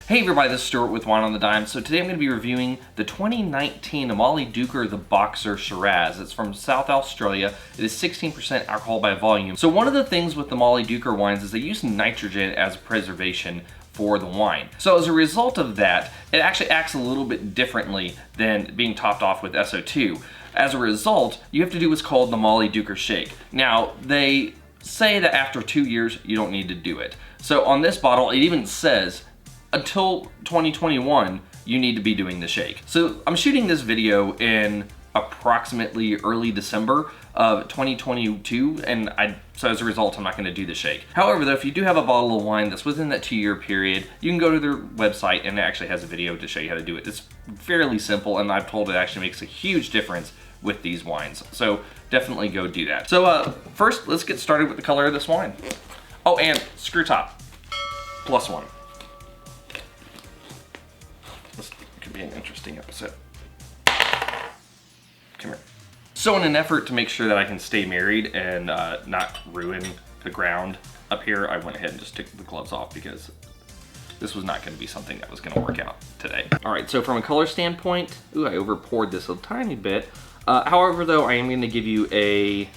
Hey everybody, this is Stuart with Wine on the Dime. So today I'm going to be reviewing the 2019 Mollydooker the Boxer Shiraz. It's from South Australia. It is 16% alcohol by volume. So one of the things with the Mollydooker wines is they use nitrogen as preservation for the wine. So as a result of that, it actually acts a little bit differently than being topped off with SO2. As a result, you have to do what's called the Mollydooker shake. Now, they say that after 2 years, you don't need to do it. So on this bottle, it even says until 2021, you need to be doing the shake. So I'm shooting this video in approximately early December of 2022, and so as a result, I'm not gonna do the shake. However, though, if you do have a bottle of wine that's within that 2-year period, you can go to their website and it actually has a video to show you how to do it. It's fairly simple, and I've told it actually makes a huge difference with these wines. So definitely go do that. So first, let's get started with the color of this wine. Oh, and screw top, +1. This could be an interesting episode. Come here. So in an effort to make sure that I can stay married and not ruin the ground up here, I went ahead and just took the gloves off because this was not going to be something that was going to work out today. All right, so from a color standpoint, ooh, I over poured this a tiny bit. However, though, I am going to give you a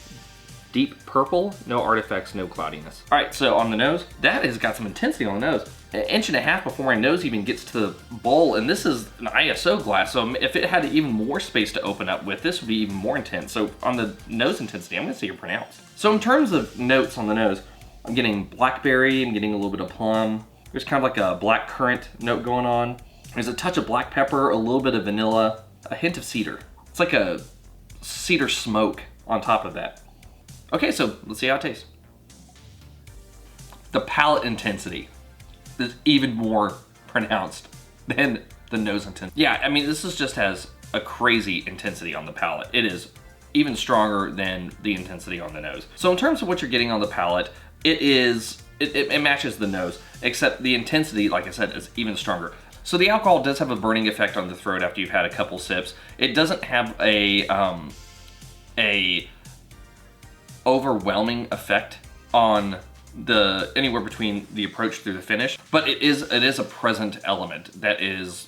deep purple, no artifacts, no cloudiness. All right, so on the nose, that has got some intensity on the nose. 1.5 inches before my nose even gets to the bowl, and this is an ISO glass, so if it had even more space to open up with, this would be even more intense. So on the nose intensity, I'm gonna say you're pronounced. So in terms of notes on the nose, I'm getting blackberry, I'm getting a little bit of plum. There's kind of like a black currant note going on. There's a touch of black pepper, a little bit of vanilla, a hint of cedar. It's like a cedar smoke on top of that. Okay, so let's see how it tastes. The palate intensity is even more pronounced than the nose intensity. Yeah, I mean, this just has a crazy intensity on the palate. It is even stronger than the intensity on the nose. So in terms of what you're getting on the palate, it matches the nose, except the intensity, like I said, is even stronger. So the alcohol does have a burning effect on the throat after you've had a couple sips. It doesn't have a overwhelming effect on the anywhere between the approach through the finish, but it is a present element that is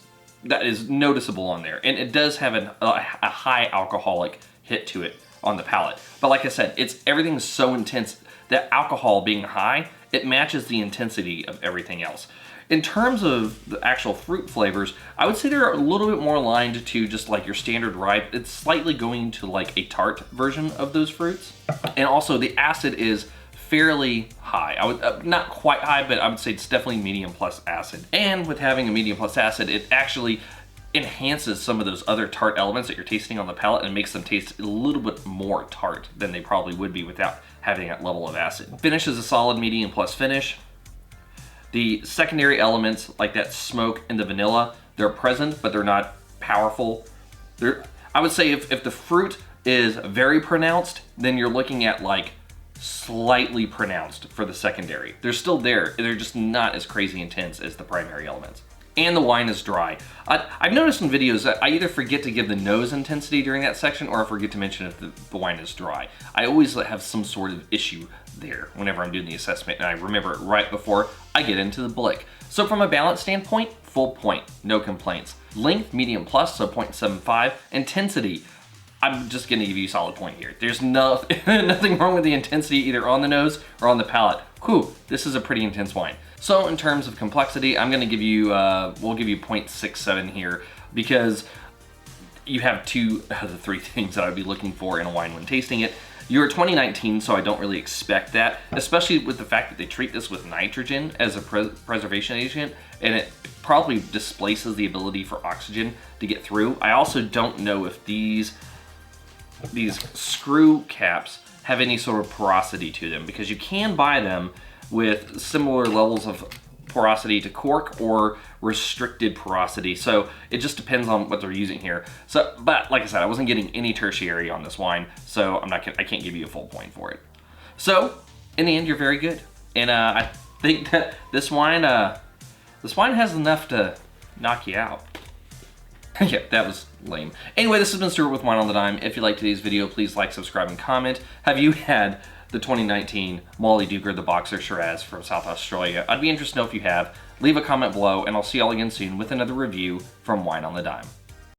noticeable on there, and it does have a high alcoholic hit to it on the palate. But like I said, everything's so intense that alcohol being high, it matches the intensity of everything else. In terms of the actual fruit flavors, I would say they're a little bit more aligned to just like your standard ripe. It's slightly going to like a tart version of those fruits. And also the acid is fairly high. I would not quite high, but I would say it's definitely medium plus acid. And with having a medium plus acid, it actually enhances some of those other tart elements that you're tasting on the palate and makes them taste a little bit more tart than they probably would be without having that level of acid. Finish is a solid medium plus finish. The secondary elements, like that smoke and the vanilla, they're present, but they're not powerful. I would say if the fruit is very pronounced, then you're looking at like slightly pronounced for the secondary. They're still there. They're just not as crazy intense as the primary elements. And the wine is dry. I've noticed in videos that I either forget to give the nose intensity during that section or I forget to mention if the wine is dry. I always have some sort of issue there whenever I'm doing the assessment, and I remember it right before I get into the blick. So from a balance standpoint, full point, no complaints. Length, medium plus, so 0.75. Intensity, I'm just gonna give you a solid point here. There's nothing wrong with the intensity either on the nose or on the palate. Whew, this is a pretty intense wine. So in terms of complexity, I'm gonna give you, we'll give you 0.67 here because you have two of the three things that I'd be looking for in a wine when tasting it. You're 2019, so I don't really expect that, especially with the fact that they treat this with nitrogen as a preservation agent, and it probably displaces the ability for oxygen to get through. I also don't know if these screw caps have any sort of porosity to them, because you can buy them with similar levels of porosity to cork or restricted porosity. So it just depends on what they're using here. So, but like I said, I wasn't getting any tertiary on this wine, so I can't give you a full point for it. So in the end, you're very good. And I think that this wine has enough to knock you out. Yeah, that was lame. Anyway, this has been Stuart with Wine on the Dime. If you liked today's video, please like, subscribe, and comment. Have you had the 2019 Mollydooker, the Boxer Shiraz from South Australia. I'd be interested to know if you have. Leave a comment below, and I'll see y'all again soon with another review from Wine on the Dime.